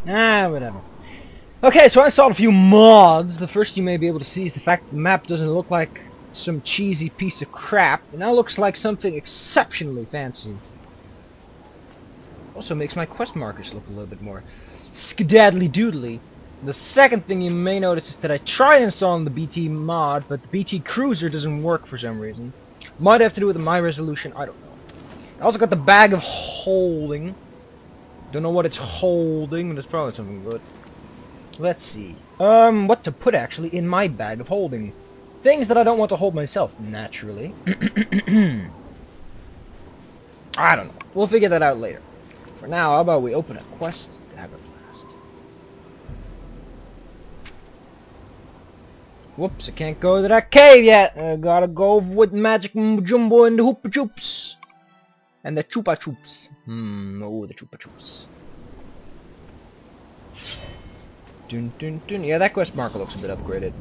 Whatever. Okay, so I installed a few mods. The first you may be able to see is the fact that the map doesn't look like some cheesy piece of crap. It now looks like something exceptionally fancy. Also makes my quest markers look a little bit more skedaddly doodly. The second thing you may notice is that I tried installing the BT mod, but the BT Cruiser doesn't work for some reason. Might have to do with my resolution, I don't know. I also got the bag of holding. Don't know what it's holding, but it's probably something good. Let's see. What to put actually in my bag of holding. Things that I don't want to hold myself, naturally. I don't know. We'll figure that out later. For now, how about we open a quest to have a blast. Whoops, I can't go to that cave yet. I gotta go with Magic Jumbo and the Hoopa Choops. And the Chupa Choops. Oh, the Chupa Choops. Dun, dun, dun. Yeah, that quest marker looks a bit upgraded.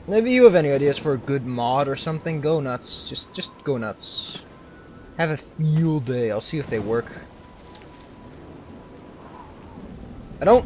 Maybe you have any ideas for a good mod or something? Go nuts. Just go nuts. Have a field day. I'll see if they work. I don't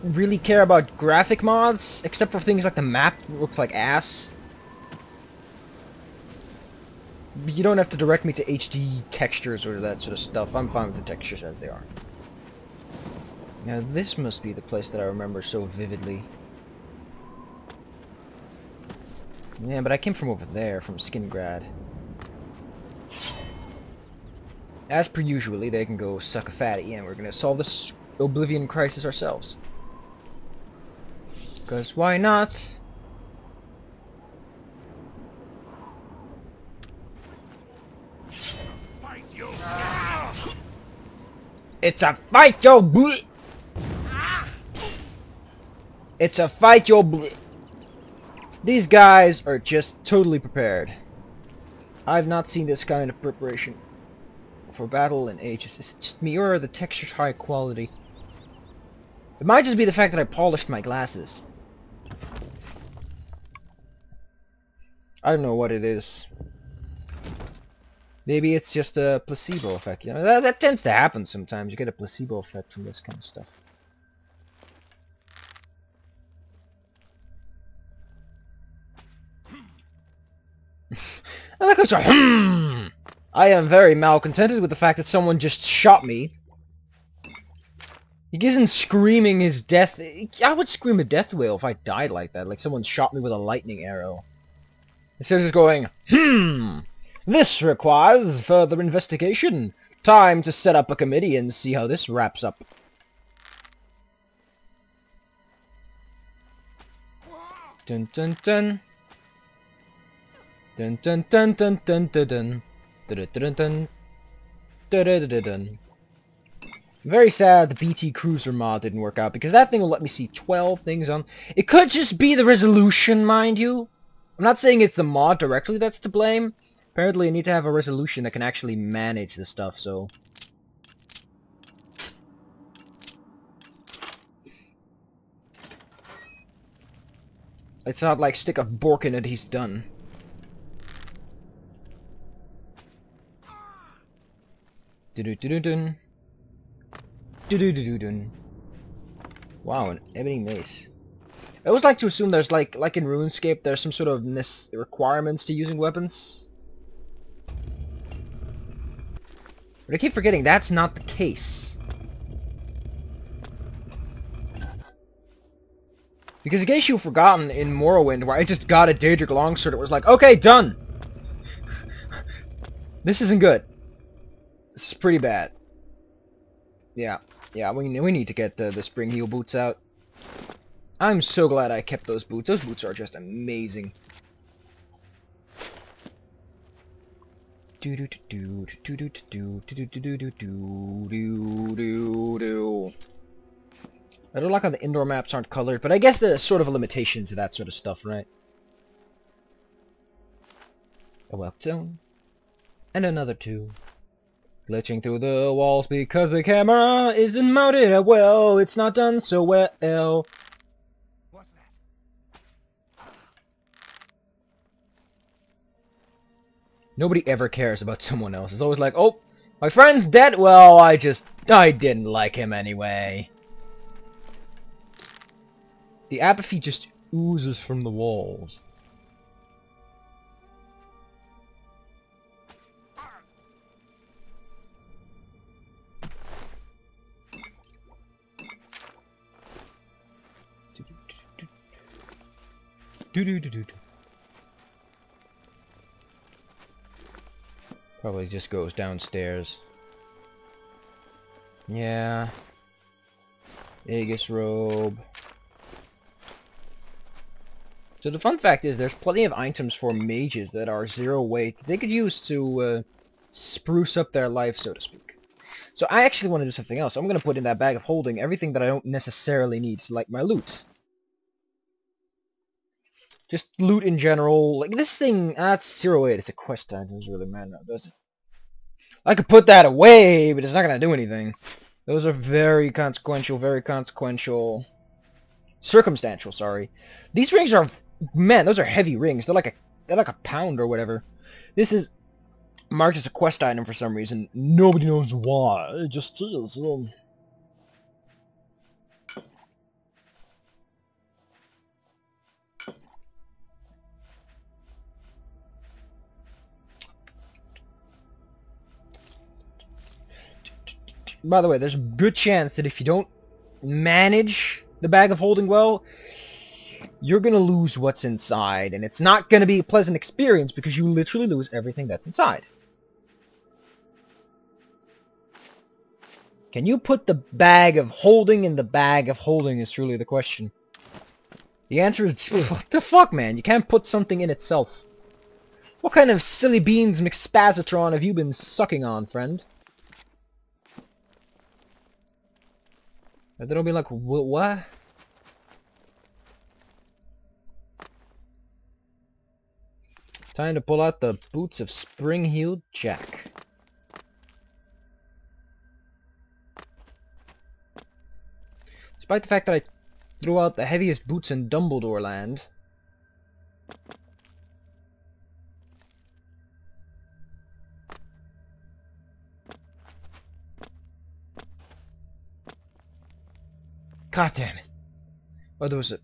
really care about graphic mods, except for things like the map that looks like ass. But you don't have to direct me to HD textures or that sort of stuff. I'm fine with the textures as they are. Now this must be the place that I remember so vividly. Yeah, but I came from over there, from Skingrad. As per usually, they can go suck a fatty, and we're gonna solve this Oblivion crisis ourselves. Because why not? It's a fight, yo! Bleh. It's a fight, yo! Bleh. These guys are just totally prepared. I've not seen this kind of preparation for battle in ages. Is it just me, or are the textures high quality? It might just be the fact that I polished my glasses. I don't know what it is. Maybe it's just a placebo effect. You know, that tends to happen sometimes. You get a placebo effect from this kind of stuff. I like how it's a I am very malcontented with the fact that someone just shot me. He isn't screaming his death. I would scream a death wail if I died like that, like someone shot me with a lightning arrow. Instead of just going, this requires further investigation. Time to set up a committee and see how this wraps up. Dun dun dun. Dun dun dun dun dun dun dun. Dun dun dun dun dun dun. Very sad the BT Cruiser mod didn't work out, because that thing will let me see 12 things on. It could just be the resolution, mind you. I'm not saying it's the mod directly that's to blame. Apparently I need to have a resolution that can actually manage the stuff, so... It's not like stick a bork in it, he's done. Do-do-do-do-dun. Do-do-do-do-dun. Wow, an ebony mace. I always like to assume there's like in RuneScape, there's some sort of requirements to using weapons. But I keep forgetting that's not the case. Because in case you've forgotten in Morrowind, where I just got a Daedric longsword, it was like, okay, done! This isn't good. This is pretty bad. Yeah, we need to get the spring heel boots out. I'm so glad I kept those boots. Those boots are just amazing. I don't like how the indoor maps aren't colored, but I guess there's sort of a limitation to that sort of stuff, right? A welp zone. And another two. Glitching through the walls because the camera isn't mounted at well. It's not done so well. What's that? Nobody ever cares about someone else. It's always like, oh, My friend's dead? Well, I didn't like him anyway. The apathy just oozes from the walls. Probably just goes downstairs. Yeah. Aegis robe. So the fun fact is there's plenty of items for mages that are 0 weight that they could use to spruce up their life, so to speak. So I actually want to do something else. I'm going to put in that bag of holding everything that I don't necessarily need, so like my loot. Just loot in general. Like this thing, that's 0 weight. It's a quest item. It doesn't really matter, does it? I could put that away, but it's not going to do anything. Those are very consequential, circumstantial, sorry. These rings are, man, those are heavy rings. They're like a pound or whatever. This is marked as a quest item for some reason. Nobody knows why. It just is. By the way, there's a good chance that if you don't manage the bag of holding well, you're gonna lose what's inside, and it's not gonna be a pleasant experience because you literally lose everything that's inside. Can you put the bag of holding in the bag of holding is truly the question. The answer is, what the fuck, man? You can't put something in itself. What kind of silly beans McSpazatron have you been sucking on, friend? And then I'll be like, what? Time to pull out the boots of Spring-Heeled Jack. Despite the fact that I threw out the heaviest boots in Dumbledore Land. God damn it. Oh, there was a...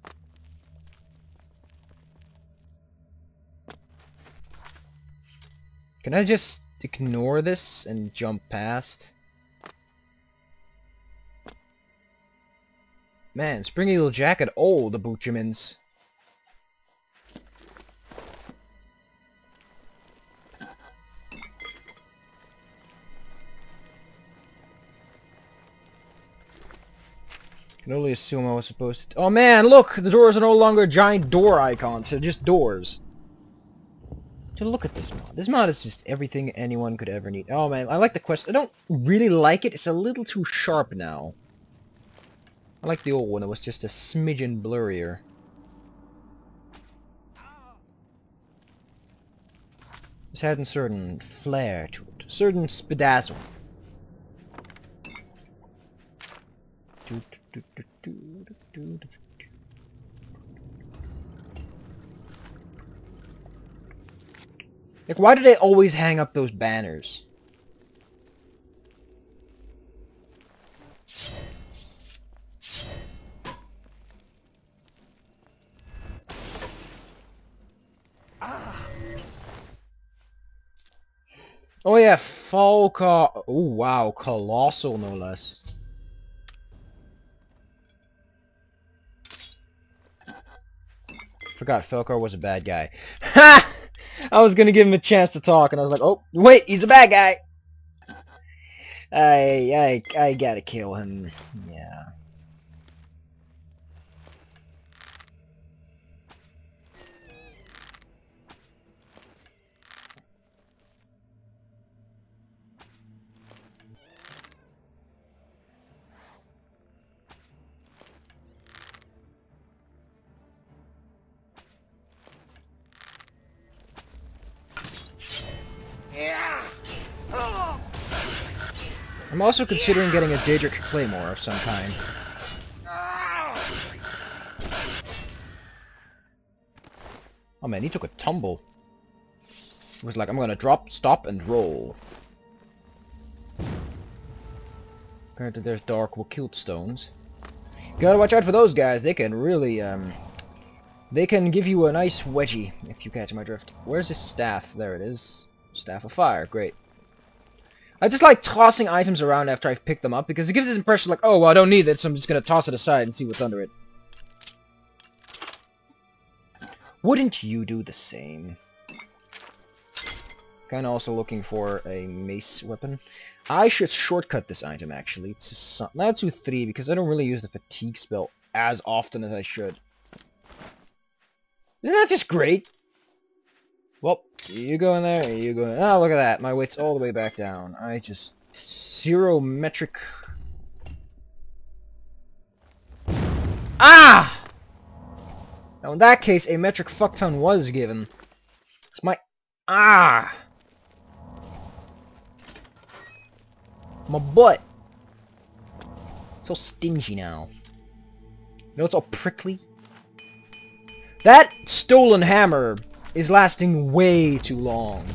Can I just ignore this and jump past? Man, Springy Little Jacket, oh, the Boochemans. Can only assume I was supposed to... Oh man, look! The doors are no longer giant door icons, they're just doors. So look at this mod. This mod is just everything anyone could ever need. Oh man, I like the quest. I don't really like it. It's a little too sharp now. I like the old one. It was just a smidgen blurrier. This had a certain flair to it. A certain spedazzle. Like, why do they always hang up those banners? Oh yeah, Falcar. Oh wow, Colossal no less. Forgot Falcar was a bad guy. Ha! I was gonna give him a chance to talk, and I was like, oh wait, he's a bad guy. I gotta kill him. Yeah. I'm also considering getting a Daedric Claymore of some kind. Oh man, he took a tumble. He was like, I'm gonna drop, stop, and roll. Apparently there's dark Wakilt stones. Gotta watch out for those guys. They can really, they can give you a nice wedgie, if you catch my drift. Where's this staff? There it is. Staff of fire. Great. I just like tossing items around after I've picked them up, because it gives this impression like, oh, well, I don't need it, so I'm just gonna toss it aside and see what's under it. Wouldn't you do the same? Kinda also looking for a mace weapon. I should shortcut this item, actually. Let's do 3, because I don't really use the fatigue spell as often as I should. Isn't that just great? Well, you go in there, you go in. Oh, look at that. My weight's all the way back down. I just... 0 metric... Ah! Now, in that case, a metric fuckton was given. It's my... Ah! My butt! So stingy now. You know, it's all prickly. That stolen hammer is lasting way too long.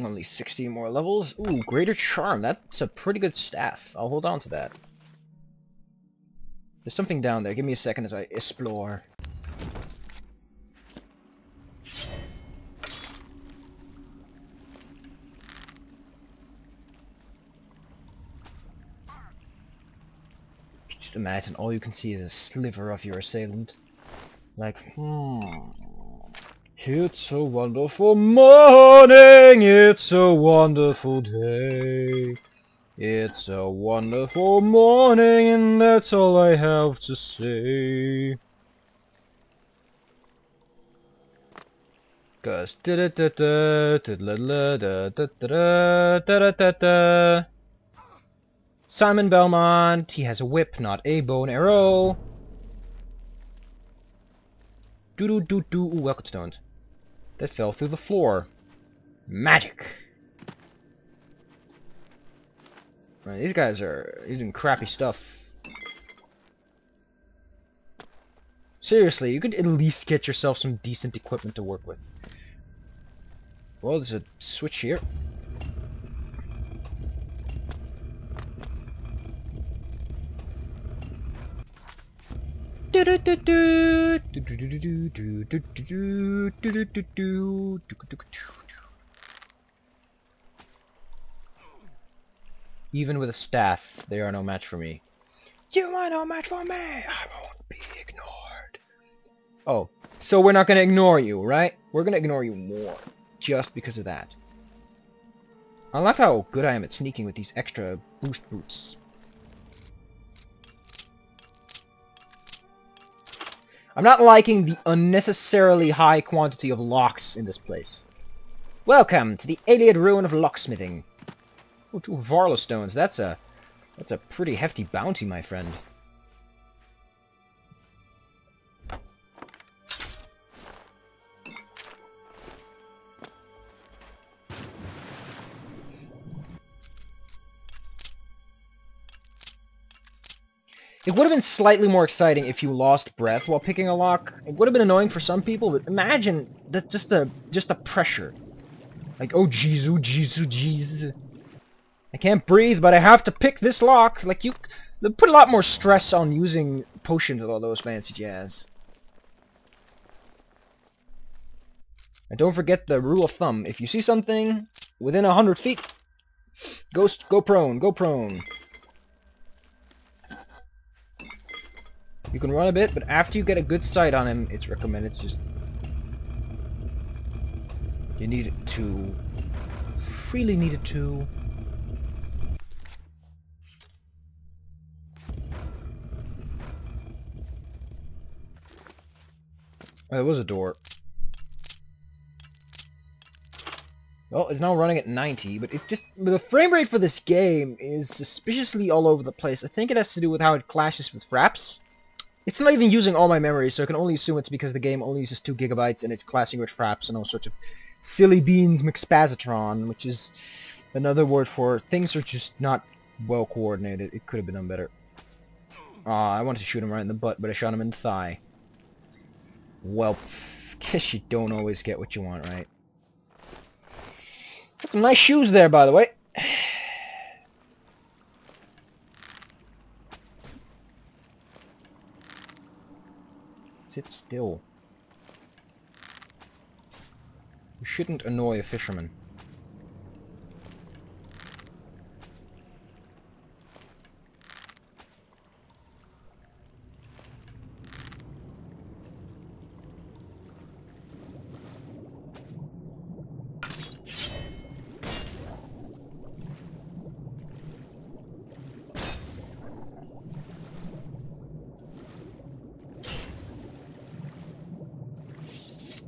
Only 60 more levels. Ooh, Greater Charm. That's a pretty good staff. I'll hold on to that. There's something down there. Give me a second as I explore. Just imagine all you can see is a sliver of your assailant. Like, It's a wonderful morning, it's a wonderful day. It's a wonderful morning, and that's all I have to say. 'Cause Simon Belmont, he has a whip, not a bow and arrow. Ooh, welcome stones. That fell through the floor. Magic! Right, these guys are using crappy stuff. Seriously, you could at least get yourself some decent equipment to work with. Well, there's a switch here. Even with a staff, they are no match for me. You are no match for me! I won't be ignored. Oh, so we're not gonna ignore you, right? We're gonna ignore you more, just because of that. I like how good I am at sneaking with these extra boost boots. I'm not liking the unnecessarily high quantity of locks in this place. Welcome to the Alien Ruin of Locksmithing. Oh, 2 Varla stones. That's a pretty hefty bounty, my friend. It would have been slightly more exciting if you lost breath while picking a lock. It would have been annoying for some people, but imagine that just the pressure. Like, oh jeez, oh jeez, oh jeez. I can't breathe, but I have to pick this lock. Like, they put a lot more stress on using potions and all those fancy jazz. And don't forget the rule of thumb. If you see something within 100 feet, go prone, go prone. You can run a bit, but after you get a good sight on him, it's recommended to just... You need it to... Really need it to... Oh, there was a door. Well, it's now running at 90, but the frame rate for this game is suspiciously all over the place. I think it has to do with how it clashes with Fraps. It's not even using all my memory, so I can only assume it's because the game only uses 2 gigabytes and it's classing with fraps and all sorts of silly beans McSpazatron, which is another word for things are just not well coordinated. It could have been done better. I wanted to shoot him right in the butt, but I shot him in the thigh. Well, guess you don't always get what you want, right? Got some nice shoes there, by the way. Sit still. You shouldn't annoy a fisherman.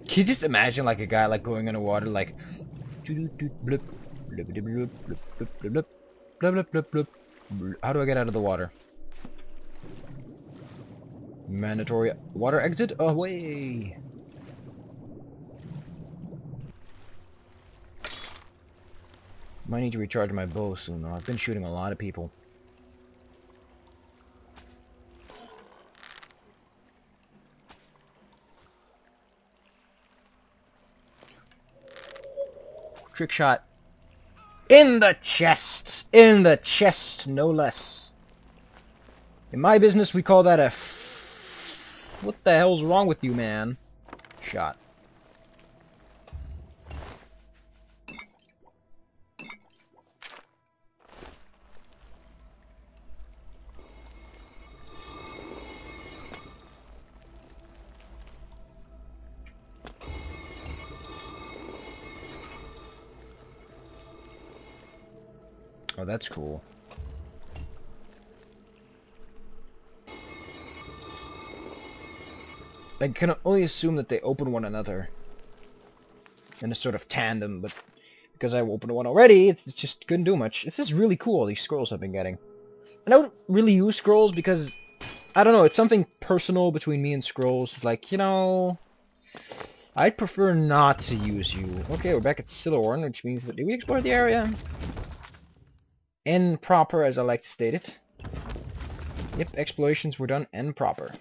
Can you just imagine like a guy like going underwater like how do I get out of the water? Mandatory water exit away. Might need to recharge my bow soon though. I've been shooting a lot of people. Trick shot. In the chest! In the chest, no less. In my business, we call that a... What the hell's wrong with you, man? Shot. Oh, that's cool. I can only assume that they open one another in a sort of tandem, but because I opened one already, it just couldn't do much. This is really cool, these scrolls I've been getting. And I don't really use scrolls because, I don't know, it's something personal between me and scrolls. Like, you know, I'd prefer not to use you. Okay, we're back at Silorn, which means that did we explore the area? N proper, as I like to state it. Yep, explorations were done N proper.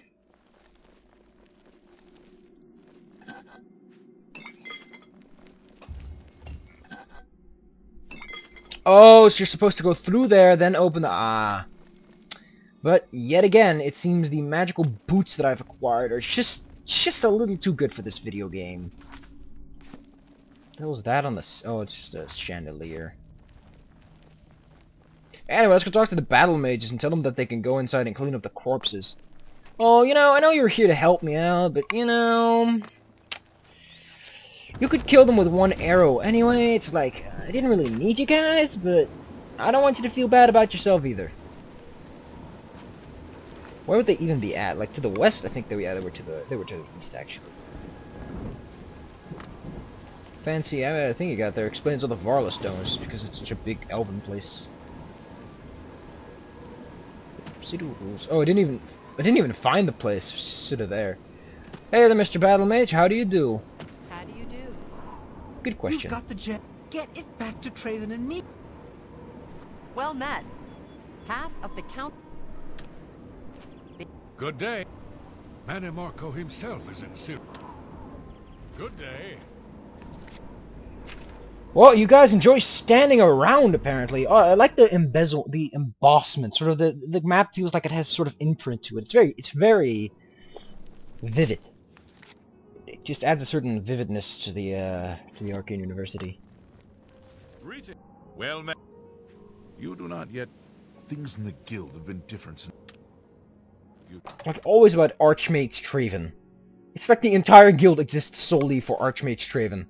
Oh, so you're supposed to go through there, then open the... Ah. But, yet again, it seems the magical boots that I've acquired are just a little too good for this video game. What the hell is that on the... Oh, it's just a chandelier. Anyway, let's go talk to the battle mages and tell them that they can go inside and clean up the corpses. Oh, you know, I know you're here to help me out, but, you know... You could kill them with one arrow. Anyway, it's like, I didn't really need you guys, but I don't want you to feel bad about yourself either. Where would they even be at? Like, to the west? I think they were to the east, actually. Fancy, I think you got there explains all the Varla stones, because it's such a big elven place. Oh, I didn't even find the place. It's just sort of there. Hey there, Mr. Battle Mage. How do you do? How do you do? Good question. You've got the gem. Get it back to Traven and me. Well met. Half of the count... Good day. Manimarco himself is in suit. Good day. Well, you guys enjoy standing around, apparently. Oh, I like the embossment. Sort of the map feels like it has sort of imprint to it. It's very vivid. It just adds a certain vividness to the Arcane University. Greeting. Well met. You do not yet. Things in the guild have been different since... Like always about Archmage Traven. It's like the entire guild exists solely for Archmage Traven.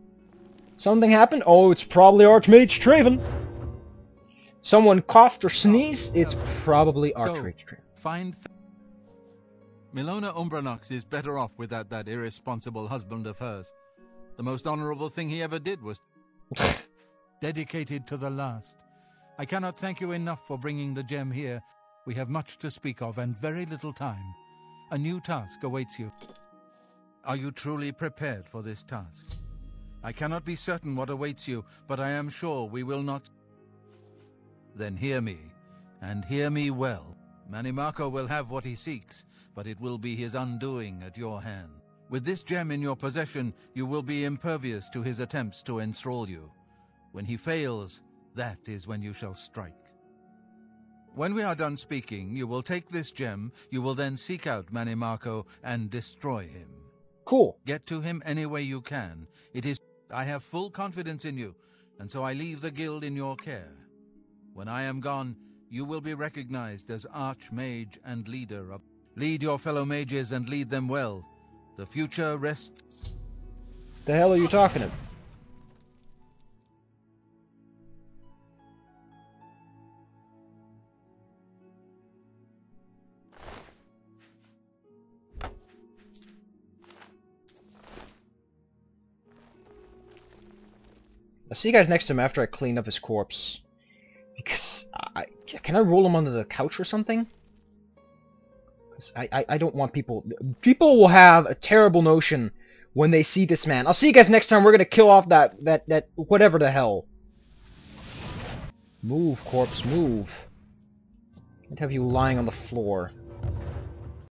Something happened? Oh, it's probably Archmage Traven. Someone coughed or sneezed? It's probably Archmage Traven. Find... Milona Umbranox is better off without that irresponsible husband of hers. The most honorable thing he ever did was... dedicated to the last. I cannot thank you enough for bringing the gem here. We have much to speak of and very little time. A new task awaits you. Are you truly prepared for this task? I cannot be certain what awaits you, but I am sure we will not. Then hear me, and hear me well. Manimarco will have what he seeks, but it will be his undoing at your hand. With this gem in your possession, you will be impervious to his attempts to enthrall you. When he fails, that is when you shall strike. When we are done speaking, you will take this gem, you will then seek out Manimarco and destroy him. Cool. Get to him any way you can. I have full confidence in you, and so I leave the guild in your care. When I am gone, you will be recognized as Archmage and leader of... Lead your fellow mages and lead them well. The future rests... The hell are you talking about? I'll see you guys next time after I clean up his corpse. Because can I roll him under the couch or something? Because I don't want people... People will have a terrible notion when they see this man. I'll see you guys next time. We're gonna kill off that whatever the hell. Move, corpse, move. I'd have you lying on the floor.